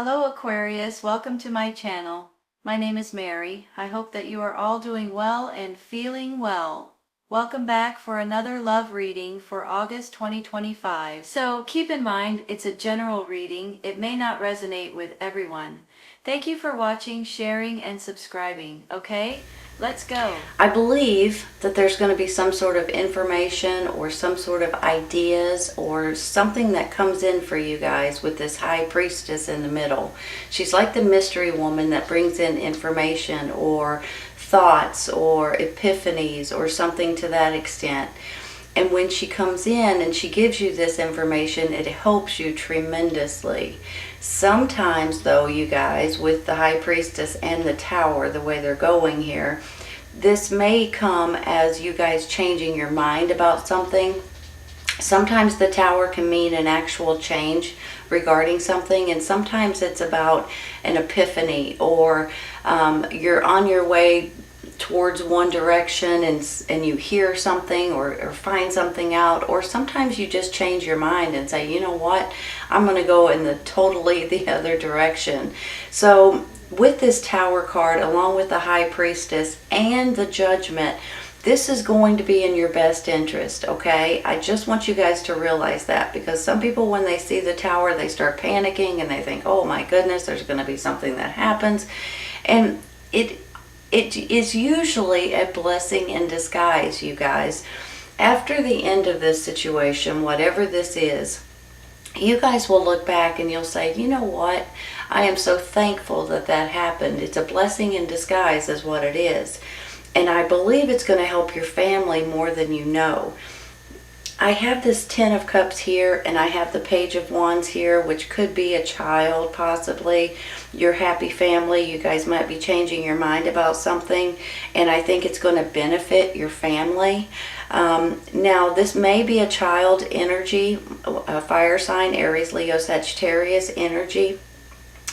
Hello Aquarius, welcome to my channel. My name is Mary. I hope that you are all doing well and feeling well. Welcome back for another love reading for August 2025. So keep in mind, it's a general reading. It may not resonate with everyone. Thank you for watching, sharing, and subscribing, okay? Let's go. I believe that there's going to be some sort of information or some sort of ideas or something that comes in for you guys with this high priestess in the middle. She's like the mystery woman that brings in information or thoughts or epiphanies or something to that extent. And when she comes in and she gives you this information, it helps you tremendously. Sometimes though, you guys, with the high priestess and the tower, the way they're going here, this may come as you guys changing your mind about something. Sometimes the tower can mean an actual change regarding something, and sometimes it's about an epiphany, or you're on your way towards one direction and you hear something or find something out, or sometimes you just change your mind and say, you know what, I'm going to go in the totally the other direction. So with this tower card, along with the high priestess and the judgment, this is going to be in your best interest, okay? I just want you guys to realize that, because some people, when they see the tower, they start panicking and they think, oh my goodness, there's going to be something that happens. And it is usually a blessing in disguise, you guys. After the end of this situation, whatever this is, you guys will look back and you'll say, you know what? I am so thankful that that happened. It's a blessing in disguise is what it is. And I believe it's going to help your family more than you know. I have this Ten of Cups here, and I have the Page of Wands here, which could be a child, possibly your happy family. You guys might be changing your mind about something, and I think it's going to benefit your family. Now, this may be a child energy, a fire sign, Aries, Leo, Sagittarius energy.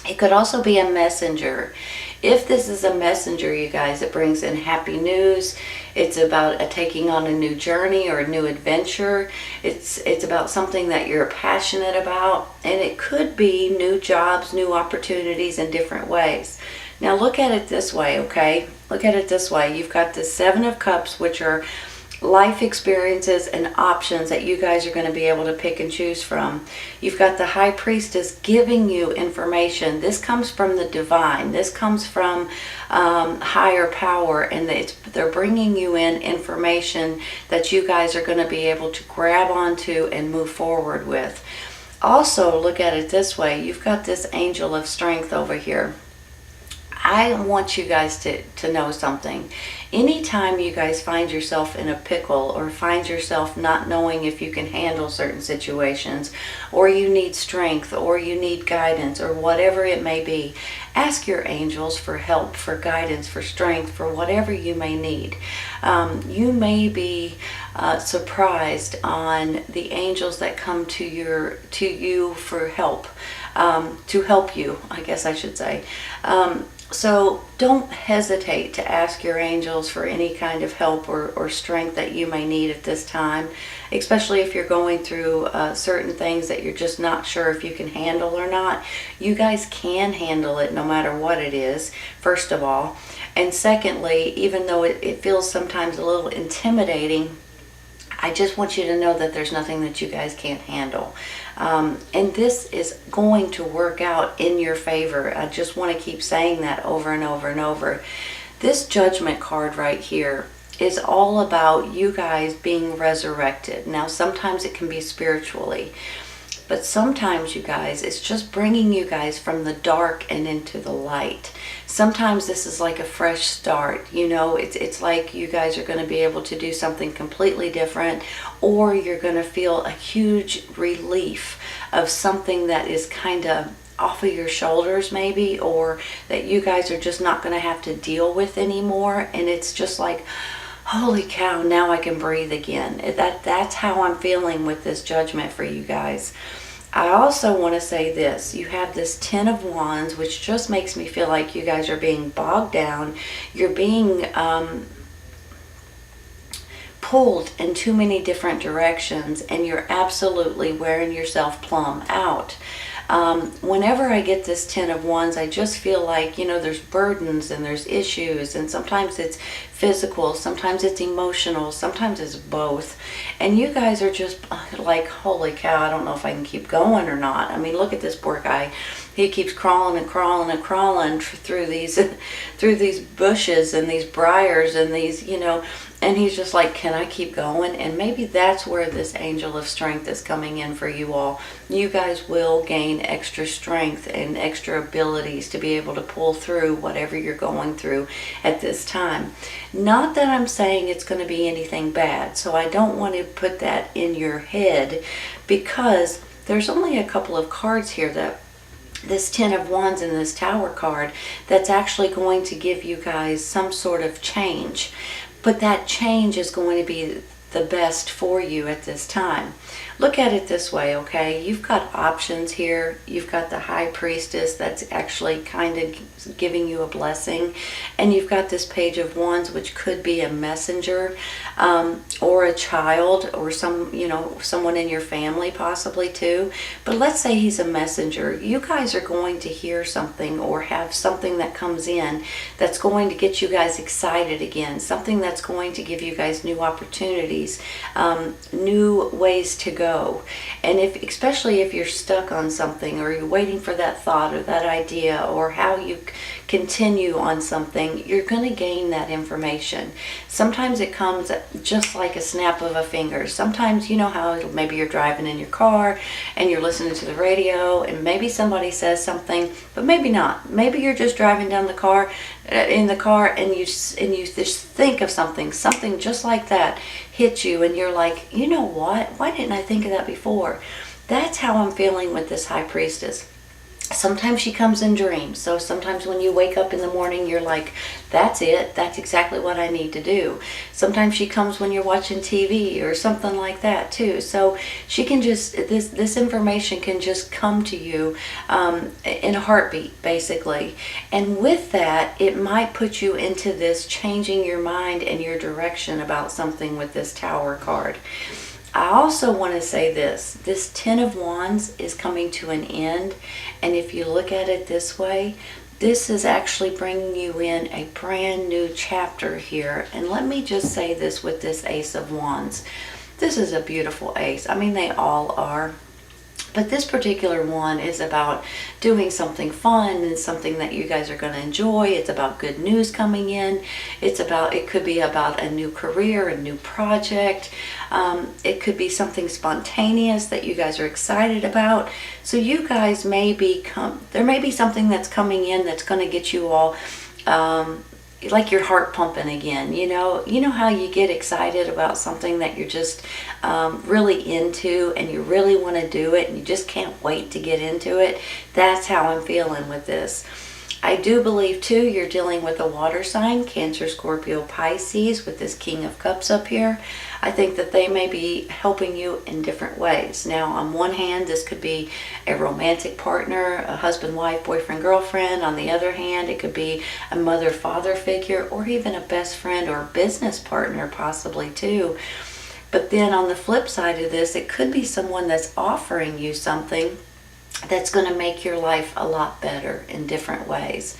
It could also be a messenger. If this is a messenger, you guys, it brings in happy news. It's about taking on a new journey or a new adventure. It's about something that you're passionate about. And it could be new jobs, new opportunities in different ways. Now look at it this way, okay? Look at it this way. You've got the Seven of Cups, which are life experiences and options that you guys are going to be able to pick and choose from. You've got the high priestess giving you information. This comes from the divine. This comes from higher power, and they're bringing you in information that you guys are going to be able to grab onto and move forward with. Also, look at it this way. You've got this angel of strength over here. I want you guys to know something. Anytime you guys find yourself in a pickle or find yourself not knowing if you can handle certain situations, or you need strength, or you need guidance, or whatever it may be, ask your angels for help, for guidance, for strength, for whatever you may need. You may be surprised on the angels that come to you for help, to help you, I guess I should say. So don't hesitate to ask your angels for any kind of help or strength that you may need at this time, especially if you're going through certain things that you're just not sure if you can handle or not. You guys can handle it no matter what it is, first of all. And secondly, even though it feels sometimes a little intimidating, I just want you to know that there's nothing that you guys can't handle. And this is going to work out in your favor. I just want to keep saying that over and over and over. This judgment card right here is all about you guys being resurrected. Now, sometimes it can be spiritually, but sometimes, you guys, it's just bringing you guys from the dark and into the light. Sometimes this is like a fresh start. You know, it's like you guys are going to be able to do something completely different, or you're going to feel a huge relief of something that is kind of off of your shoulders maybe, or that you guys are just not going to have to deal with anymore. And it's just like, holy cow, now I can breathe again. That's how I'm feeling with this judgment for you guys. I also want to say this. You have this Ten of Wands, which just makes me feel like you guys are being bogged down. You're being pulled in too many different directions, and you're absolutely wearing yourself plumb out. Whenever I get this Ten of Wands, I just feel like, you know, there's burdens and there's issues, and sometimes it's physical, sometimes it's emotional, sometimes it's both. And you guys are just like, holy cow, I don't know if I can keep going or not. I mean, look at this poor guy. He keeps crawling and crawling and crawling through these through these bushes and these briars and these, you know, and he's just like, can I keep going? And maybe that's where this angel of strength is coming in for you all. You guys will gain extra strength and extra abilities to be able to pull through whatever you're going through at this time. Not that I'm saying it's going to be anything bad, so I don't want to put that in your head, because there's only a couple of cards here, that this Ten of Wands and this Tower card, that's actually going to give you guys some sort of change. But that change is going to be the best for you at this time. Look at it this way, okay? You've got options here. You've got the High Priestess that's actually kind of giving you a blessing. And you've got this Page of Wands, which could be a messenger, or a child, or someone in your family possibly too. But let's say he's a messenger. You guys are going to hear something or have something that comes in that's going to get you guys excited again. Something that's going to give you guys new opportunities, new ways to go. And especially if you're stuck on something, or you're waiting for that thought or that idea, or how you continue on something, you're going to gain that information. Sometimes it comes just like a snap of a finger. Sometimes, you know how maybe you're driving in your car and you're listening to the radio, and maybe somebody says something, but maybe not. Maybe you're just driving down in the car and you just think of something just like that hits you, and you're like, you know what? Why didn't I think of that before? That's how I'm feeling with this High Priestess. Sometimes she comes in dreams. So sometimes when you wake up in the morning, you're like, that's it. That's exactly what I need to do. Sometimes she comes when you're watching TV or something like that too. So she can just, this information can just come to you in a heartbeat, basically. And with that, it might put you into this changing your mind and your direction about something with this Tower card. I also want to say this Ten of Wands is coming to an end, and if you look at it this way, this is actually bringing you in a brand new chapter here. And let me just say this with this Ace of Wands. This is a beautiful ace. I mean, they all are. But this particular one is about doing something fun and something that you guys are going to enjoy. It's about good news coming in. It could be about a new career, a new project. It could be something spontaneous that you guys are excited about. So you guys there may be something that's coming in that's going to get you all like your heart pumping again. You know how you get excited about something that you're just really into, and you really want to do it, and you just can't wait to get into it. That's how I'm feeling with this. I do believe too you're dealing with a water sign, Cancer, Scorpio, Pisces, with this King of Cups up here. I think that they may be helping you in different ways. Now, on one hand, this could be a romantic partner, a husband, wife, boyfriend, girlfriend. On the other hand, it could be a mother, father figure, or even a best friend or business partner possibly too. But then on the flip side of this, it could be someone that's offering you something that's going to make your life a lot better in different ways.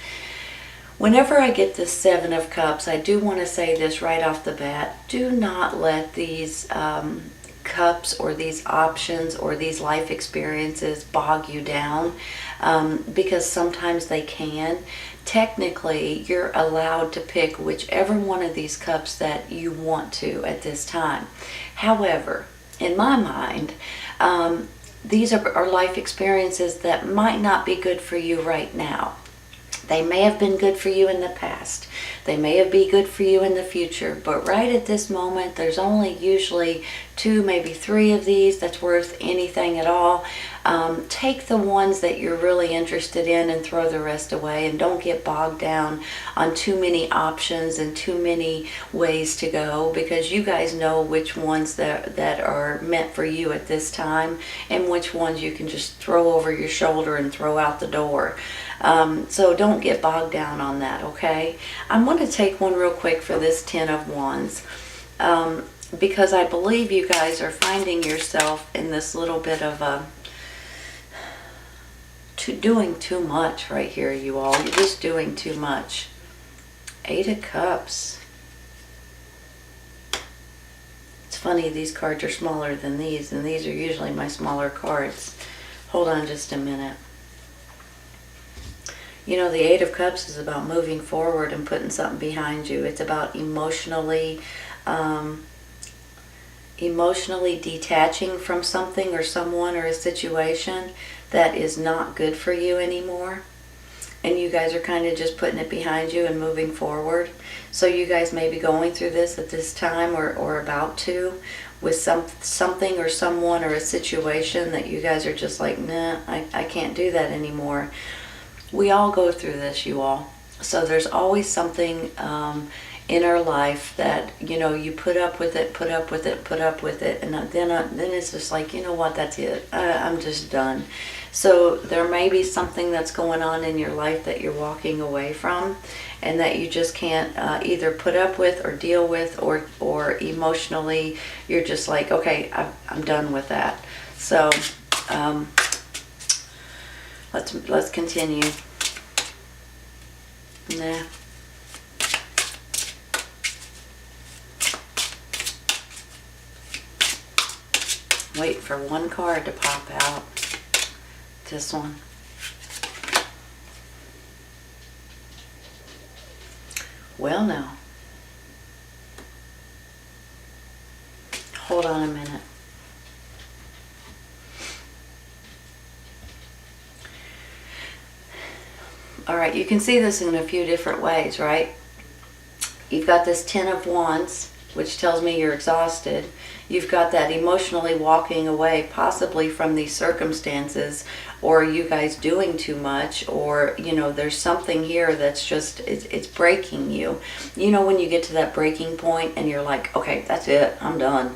Whenever I get this Seven of Cups, I do want to say this right off the bat. Do not let these cups or these options or these life experiences bog you down, because sometimes they can. Technically, you're allowed to pick whichever one of these cups that you want to at this time. However, in my mind, these are life experiences that might not be good for you right now. They may have been good for you in the past. They may have been good for you in the future. But right at this moment, there's only usually 2, maybe 3 of these that's worth anything at all. Take the ones that you're really interested in and throw the rest away. And don't get bogged down on too many options and too many ways to go, because you guys know which ones that are meant for you at this time, and which ones you can just throw over your shoulder and throw out the door. So don't get bogged down on that, okay? I'm going to take one real quick for this Ten of Wands, because I believe you guys are finding yourself in this little bit of doing too much right here, you all. You're just doing too much. 8 of Cups. It's funny, these cards are smaller than these, and these are usually my smaller cards. Hold on just a minute. You know, the 8 of Cups is about moving forward and putting something behind you. It's about emotionally detaching from something or someone or a situation that is not good for you anymore. And you guys are kind of just putting it behind you and moving forward. So you guys may be going through this at this time or about to with something or someone or a situation that you guys are just like, nah, I can't do that anymore. We all go through this, you all. So there's always something in our life that, you know, you put up with it, and then it's just like, you know what, that's it. I'm just done. So there may be something that's going on in your life that you're walking away from, and that you just can't either put up with or deal with, or emotionally you're just like, okay, I'm done with that. So let's continue. Nah. Wait for one card to pop out. This one. Well, now. Hold on a minute. All right, you can see this in a few different ways, right? You've got this 10 of Wands, which tells me you're exhausted. You've got that emotionally walking away, possibly from these circumstances, or you guys doing too much, or, you know, there's something here that's just, it's breaking you. You know, when you get to that breaking point and you're like, okay, that's it, I'm done.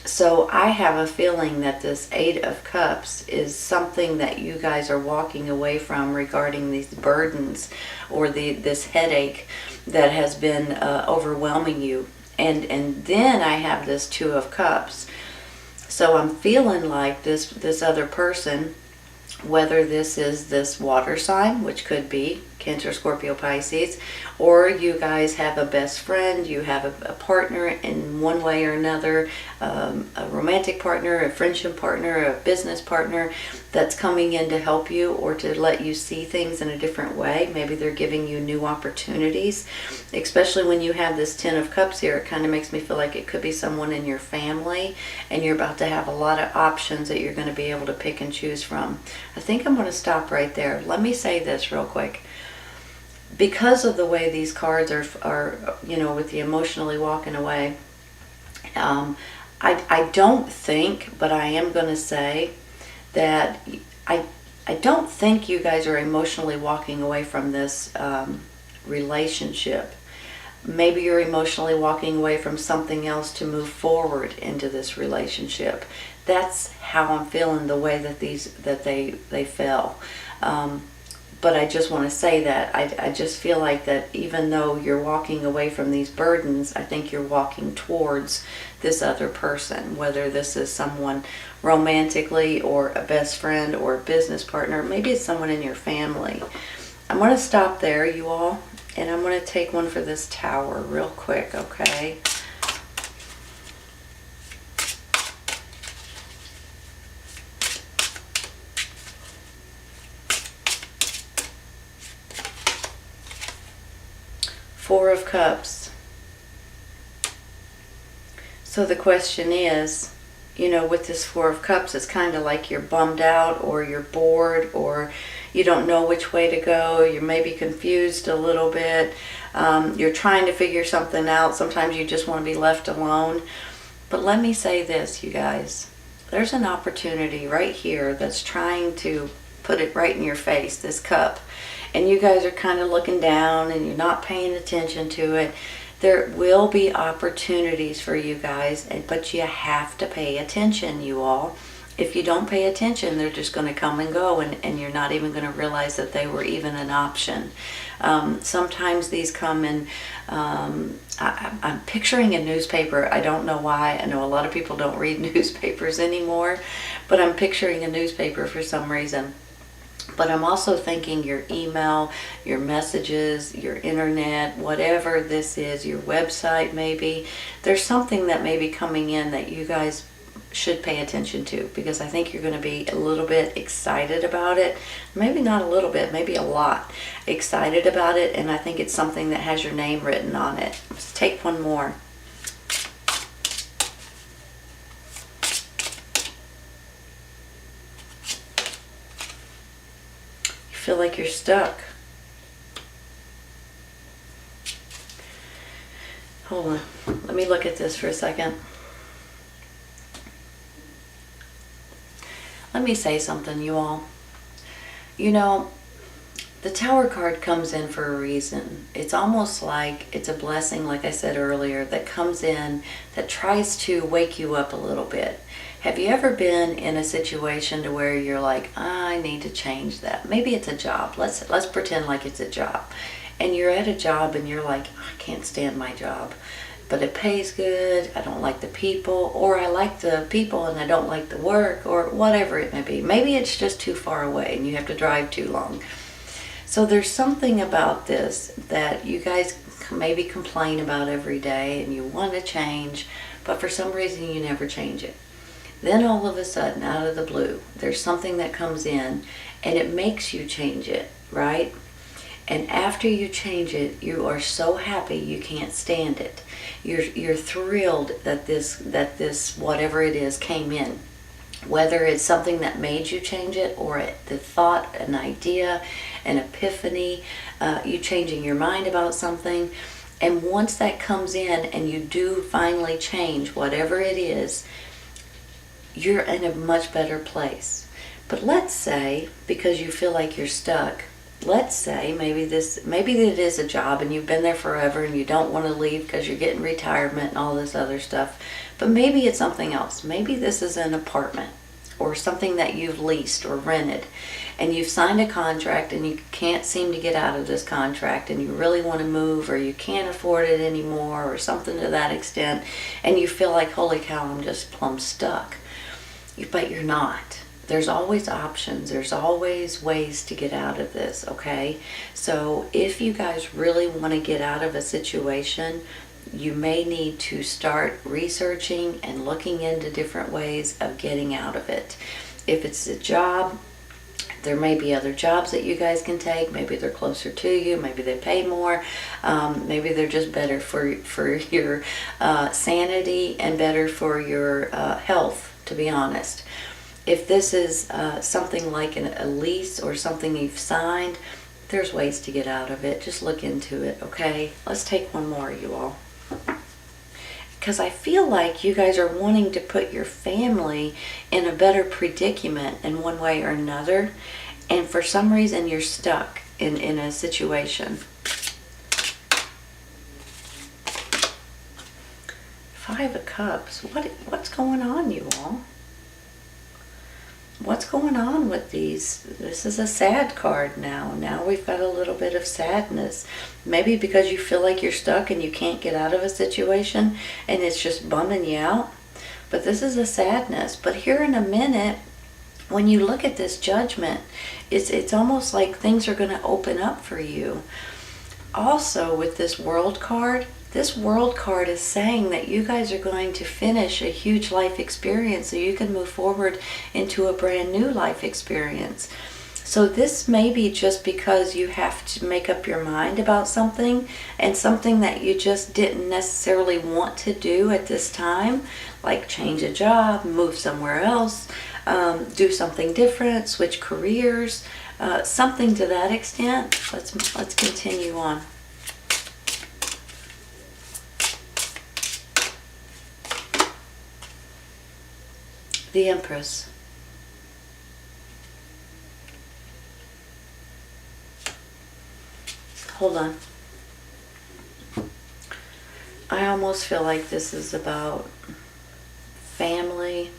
So I have a feeling that this 8 of Cups is something that you guys are walking away from regarding these burdens or this headache that has been overwhelming you. And then I have this 2 of Cups. So I'm feeling like this other person, whether this is this water sign, which could be Cancer, Scorpio, Pisces, or you guys have a best friend, you have a partner in one way or another, a romantic partner, a friendship partner, a business partner that's coming in to help you or to let you see things in a different way. Maybe they're giving you new opportunities, especially when you have this 10 of Cups here. It kind of makes me feel like it could be someone in your family, and you're about to have a lot of options that you're going to be able to pick and choose from. I think I'm going to stop right there. Let me say this real quick. Because of the way these cards are, you know, with the emotionally walking away, I don't think, but I am going to say that I don't think you guys are emotionally walking away from this relationship. Maybe you're emotionally walking away from something else to move forward into this relationship. That's how I'm feeling, the way that they fell. But I just want to say that I just feel like that even though you're walking away from these burdens, I think you're walking towards this other person, whether this is someone romantically or a best friend or a business partner. Maybe it's someone in your family. I'm going to stop there, you all, and I'm going to take one for this Tower real quick, okay? Four of Cups. So the question is, you know, with this Four of Cups, it's kind of like you're bummed out, or you're bored, or you don't know which way to go. You're maybe confused a little bit. You're trying to figure something out. Sometimes you just want to be left alone. But let me say this, you guys. There's an opportunity right here that's trying to put it right in your face, this cup. And you guys are kind of looking down and you're not paying attention to it. There will be opportunities for you guys, but you have to pay attention, you all. If you don't pay attention, they're just going to come and go, and you're not even going to realize that they were even an option. Sometimes these come in, I'm picturing a newspaper. I don't know why. I know a lot of people don't read newspapers anymore, but I'm picturing a newspaper for some reason. But I'm also thinking your email, your messages, your internet, whatever this is, your website maybe. There's something that may be coming in that you guys should pay attention to, because I think you're going to be a little bit excited about it. Maybe not a little bit, maybe a lot excited about it, and I think it's something that has your name written on it. Let's take one more. You feel like you're stuck. Hold on, let me look at this for a second. Let me say something, you all. You know, the Tower card comes in for a reason. It's almost like it's a blessing, like I said earlier, that comes in that tries to wake you up a little bit. Have you ever been in a situation to where you're like, I need to change that? Maybe it's a job. Let's pretend like it's a job. And you're at a job and you're like, I can't stand my job, but it pays good, I don't like the people, or I like the people and I don't like the work, or whatever it may be. Maybe it's just too far away and you have to drive too long. So there's something about this that you guys maybe complain about every day and you want to change, but for some reason you never change it. Then all of a sudden, out of the blue, there's something that comes in and it makes you change it, right? And after you change it, you are so happy you can't stand it. You're thrilled that this whatever it is came in. Whether it's something that made you change it, or the thought, an idea, an epiphany, you changing your mind about something. And once that comes in and you do finally change whatever it is, you're in a much better place. But let's say, because you feel like you're stuck, let's say maybe it is a job and you've been there forever and you don't want to leave because you're getting retirement and all this other stuff. But maybe it's something else. Maybe this is an apartment or something that you've leased or rented, and you've signed a contract and you can't seem to get out of this contract, and you really want to move, or you can't afford it anymore, or something to that extent, and you feel like, holy cow, I'm just plumb stuck. But you're not. There's always options. There's always ways to get out of this, okay? So if you guys really want to get out of a situation, you may need to start researching and looking into different ways of getting out of it. If it's a job, there may be other jobs that you guys can take. Maybe they're closer to you. Maybe they pay more. Maybe they're just better for your sanity and better for your health, to be honest. If this is something like a lease or something you've signed, there's ways to get out of it. Just look into it, okay? Let's take one more, you all. Because I feel like you guys are wanting to put your family in a better predicament in one way or another, and for some reason you're stuck in a situation. Five of Cups. What's going on, you all? What's going on with these? This is a sad card now. Now we've got a little bit of sadness. Maybe because you feel like you're stuck and you can't get out of a situation and it's just bumming you out. But this is a sadness. But here in a minute, when you look at this Judgment, it's almost like things are going to open up for you. Also, with this World card, this World card is saying that you guys are going to finish a huge life experience so you can move forward into a brand new life experience. So this may be just because you have to make up your mind about something, and something that you just didn't necessarily want to do at this time, like change a job, move somewhere else, do something different, switch careers, something to that extent. Let's continue on. The Empress. Hold on. I almost feel like this is about family.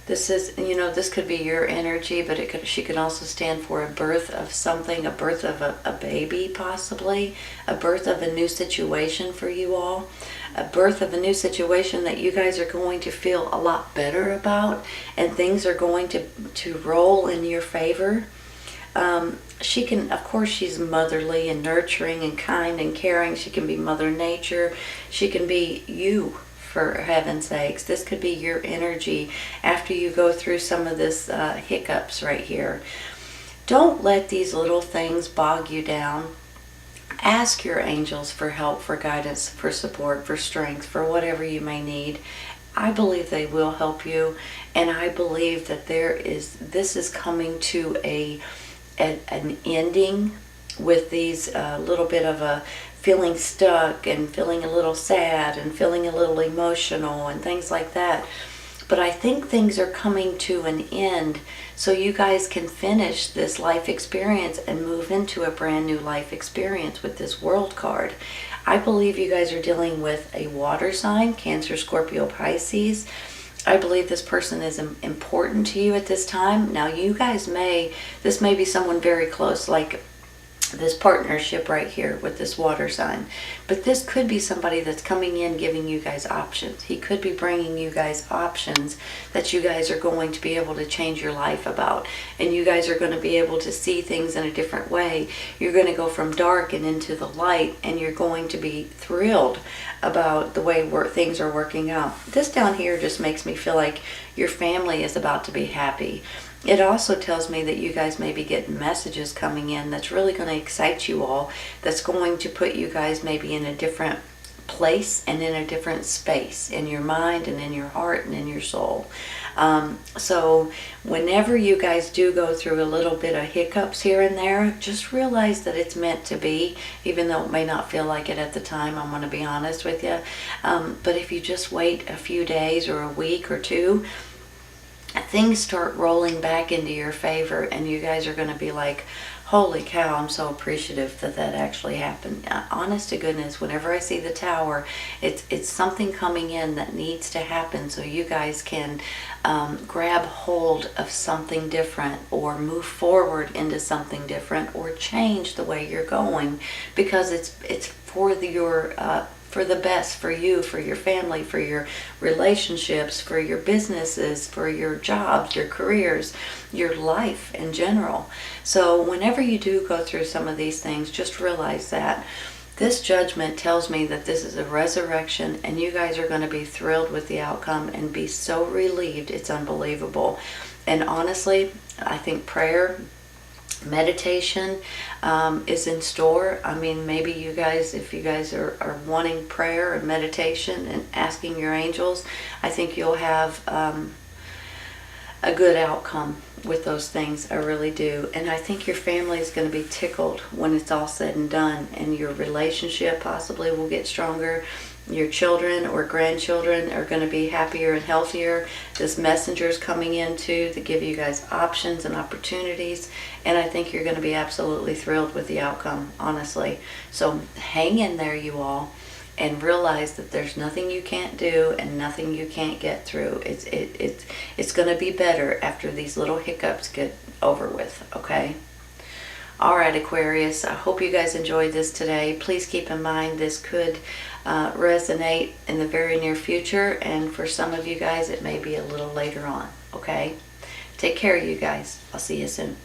This is, this could be your energy, but she could also stand for a birth of something, a birth of a baby possibly, a birth of a new situation for you all, a birth of a new situation that you guys are going to feel a lot better about, and things are going to roll in your favor. She can, of course, she's motherly and nurturing and kind and caring. She can be Mother Nature. She can be you, for heaven's sakes. This could be your energy after you go through some of this hiccups right here. Don't let these little things bog you down. Ask your angels for help, for guidance, for support, for strength, for whatever you may need. I believe they will help you, and I believe that this is coming to an ending with these little bit of a feeling stuck and feeling a little sad and feeling a little emotional and things like that. But I think things are coming to an end so you guys can finish this life experience and move into a brand new life experience with this World card. I believe you guys are dealing with a water sign, Cancer, Scorpio, Pisces. I believe this person is important to you at this time. Now you guys this may be someone very close, like this partnership right here with this water sign. But this could be somebody that's coming in giving you guys options. He could be bringing you guys options that you guys are going to be able to change your life about. And you guys are going to be able to see things in a different way. You're going to go from dark and into the light, and you're going to be thrilled about the way things are working out. This down here just makes me feel like your family is about to be happy. It also tells me that you guys may be getting messages coming in that's really going to excite you all, that's going to put you guys maybe in a different place and in a different space in your mind and in your heart and in your soul. So whenever you guys do go through a little bit of hiccups here and there, just realize that it's meant to be, even though it may not feel like it at the time. I'm going to be honest with you. But if you just wait a few days or a week or two, things start rolling back into your favor, and you guys are going to be like, holy cow, I'm so appreciative that actually happened. Honest to goodness, whenever I see the Tower, it's something coming in that needs to happen so you guys can grab hold of something different, or move forward into something different, or change the way you're going, because it's for for the best for you, for your family, for your relationships, for your businesses, for your jobs, your careers, your life in general. So whenever you do go through some of these things, just realize that this judgment tells me that this is a resurrection, and you guys are going to be thrilled with the outcome and be so relieved. It's unbelievable. And honestly, I think prayer, meditation is in store. I mean, maybe you guys, if you guys are wanting prayer and meditation and asking your angels, I think you'll have a good outcome with those things. I really do. And I think your family is going to be tickled when it's all said and done, and your relationship possibly will get stronger. Your children or grandchildren are going to be happier and healthier. This messenger is coming in too to give you guys options and opportunities, and I think you're going to be absolutely thrilled with the outcome, honestly. So hang in there, you all, and realize that there's nothing you can't do and nothing you can't get through. It's going to be better after these little hiccups get over with, okay? All right, Aquarius, I hope you guys enjoyed this today. Please keep in mind this could resonate in the very near future, and for some of you guys it may be a little later on, okay? Take care, you guys. I'll see you soon.